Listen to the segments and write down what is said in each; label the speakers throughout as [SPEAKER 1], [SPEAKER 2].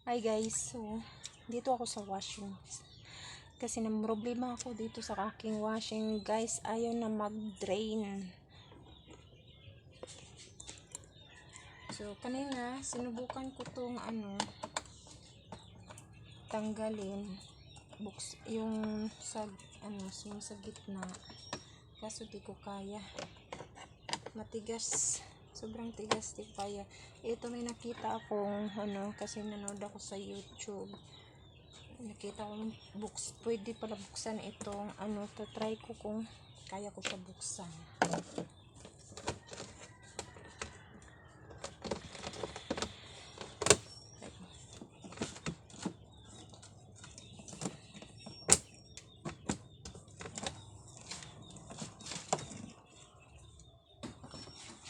[SPEAKER 1] Hi guys, so dito ako sa washing kasi nang problema ako dito sa aking washing guys, ayaw na mag-drain. So kanina sinubukan ko tong tanggalin yung sa gitna, kaso di ko kaya, matigas, sobrang tigas, di kaya. Ito may nakita akong kasi nanood ako sa YouTube, nakita ko pwede pala buksan itong try ko kung kaya ko siya buksan.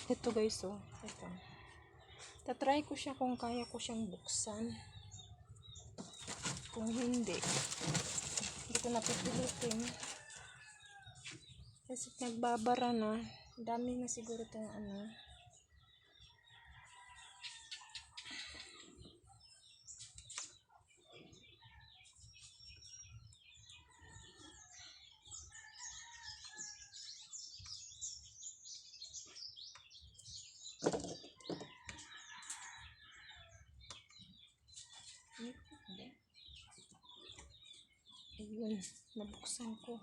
[SPEAKER 1] Ito guys, ito. Tatry ko siya kung kaya ko siyang buksan. Kung hindi ko napipilitin. Kasi nagbabara na. Dami na siguro itong ayun, nabuksan ko.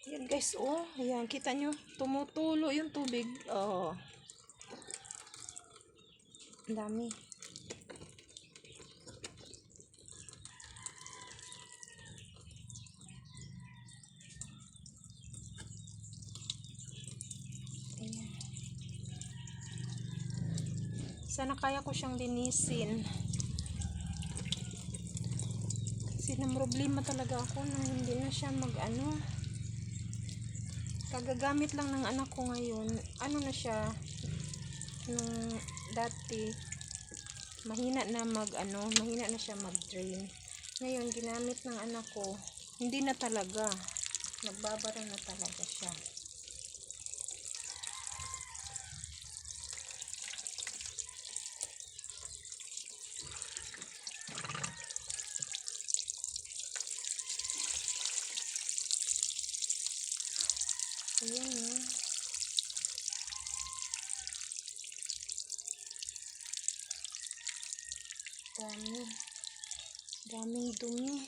[SPEAKER 1] Yan guys, ayan, kita nyo, tumutulo yung tubig. Ang dami. Ayan. Sana kaya ko siyang linisin. Kasi nang problema talaga ako nang hindi na siya kagagamit lang ng anak ko ngayon. Na siya, nung dati mahina na siya mag-drain. Ngayon ginamit ng anak ko, hindi na talaga, nagbabara na talaga siya. Ayan, daming dumi.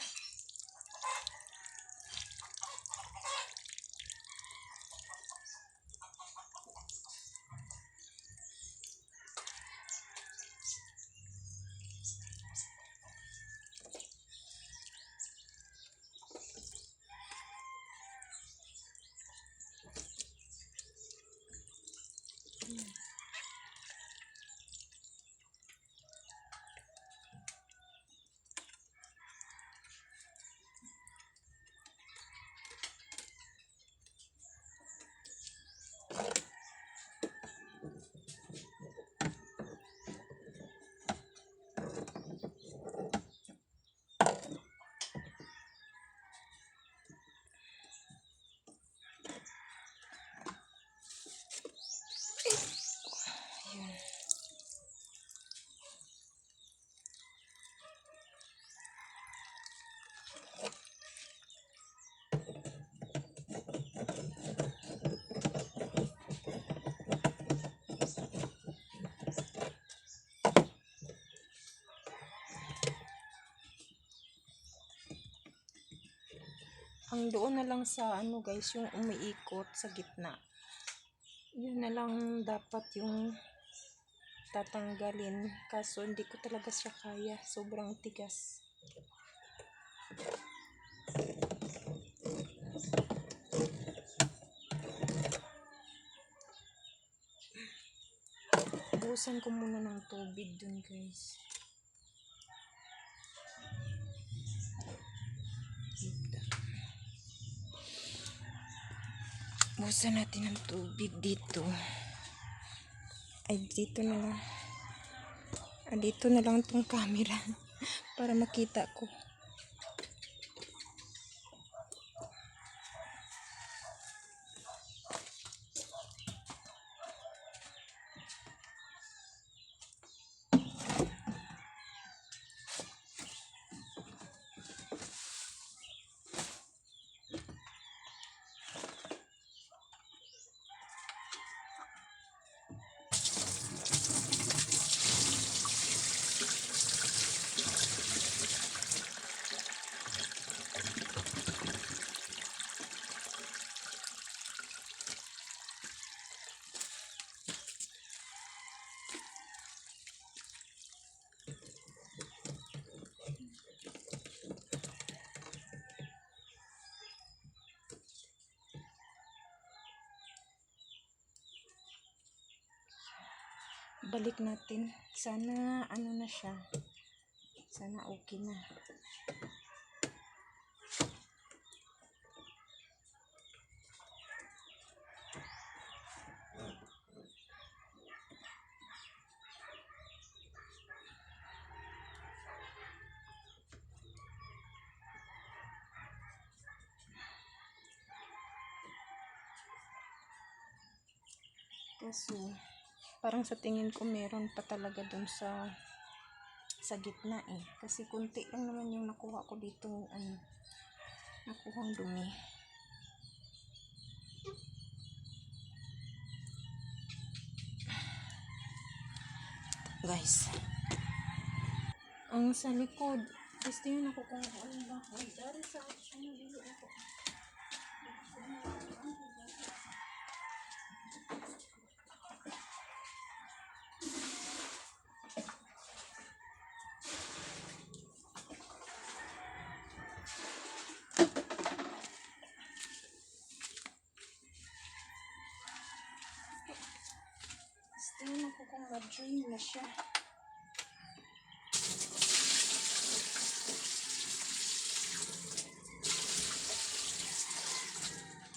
[SPEAKER 1] Ang doon na lang sa guys, yung umiikot sa gitna, yun na lang dapat yung tatanggalin, kaso hindi ko talaga siya kaya, sobrang tigas. Buhusan ko muna ng tubig dun guys. Buhusan natin ng tubig dito. Ay, dito na lang. Dito na lang tong camera para makita ko. balik natin. Sana ano na siya. Sana okay na. Kasi parang sa tingin ko meron pa talaga dun sa gitna eh. Kasi kunti lang naman yung nakuha ko dito, nakuhang dumi. Guys, ang sa likod, testingin ako kung ano ba. Ay, dari sa siya na dito ako. Testingin ako kung ma-drain na siya.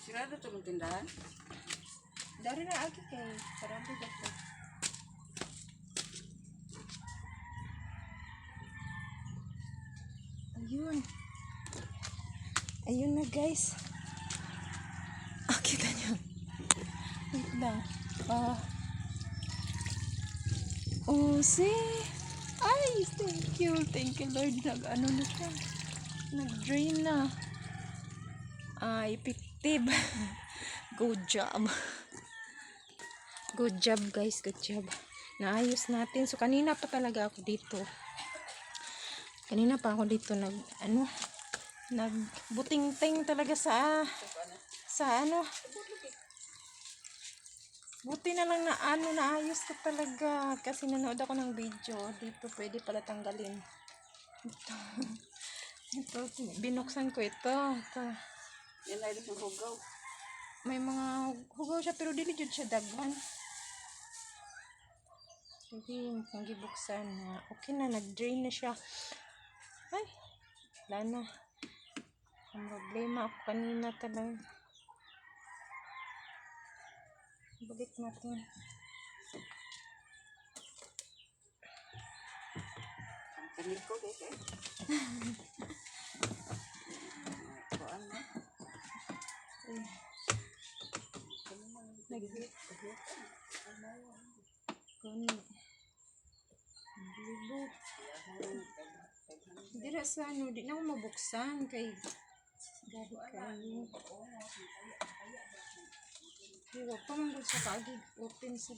[SPEAKER 2] Sirado ito ng tindahan?
[SPEAKER 1] Dari na agi kay sarado dito. Ayun. Ayun na guys. Ah, kita niyo. Wait lang. Oh, see? Ay, thank you. Thank you, Lord. Nag-ano na siya. Nag-drain na. Ah, effective. Good job. Good job, guys. Good job. Naayos natin. So, kanina pa talaga ako dito. Kanina pa ako dito nagbuting-ting talaga sa buti na lang na naayos ko talaga kasi nanood ako ng video dito, pwede pala tanggalin ito binuksan ko ito.
[SPEAKER 2] Yan ay ng hugaw.
[SPEAKER 1] May mga hugaw siya pero dili jud siya daghan. Sige, kung gibuksan na okay na, nag-drain na siya. Ay, wala na. Ang problema ako kanina talaga. Balik natin.
[SPEAKER 2] Ang kanig ko, guys, eh. Kuan na.
[SPEAKER 1] Dira sa di na ako mabuksan kay dahil kayo. Huwag pa man sa kaagid open sa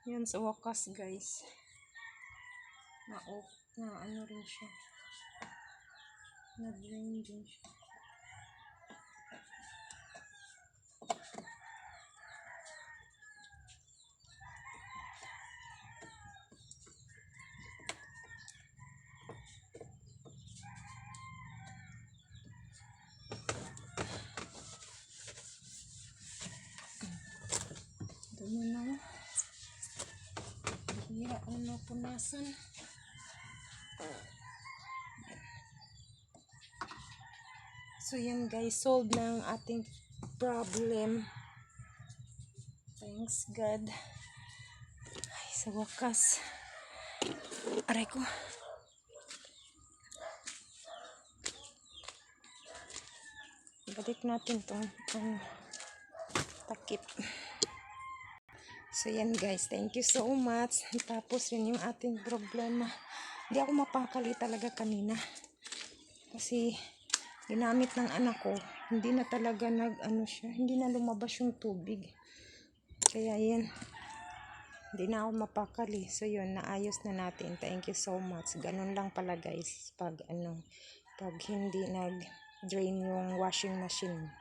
[SPEAKER 1] Yun sa wakas guys. Na ano rin siya. Na-drain din siya. Ito na. Hira ang napunasan. So yan guys, solve na ang ating problem. Thanks God. Ay, sa wakas. Aray ko. Balik natin itong takip. So yan guys, thank you so much. Tapos yun yung ating problema. Hindi ako mapakali talaga kanina. Kasi ginamit ng anak ko, hindi na talaga hindi na lumabas yung tubig. Kaya yan, hindi na ako mapakali. So yun, naayos na natin. Thank you so much. Ganun lang pala guys, pag hindi nag-drain yung washing machine.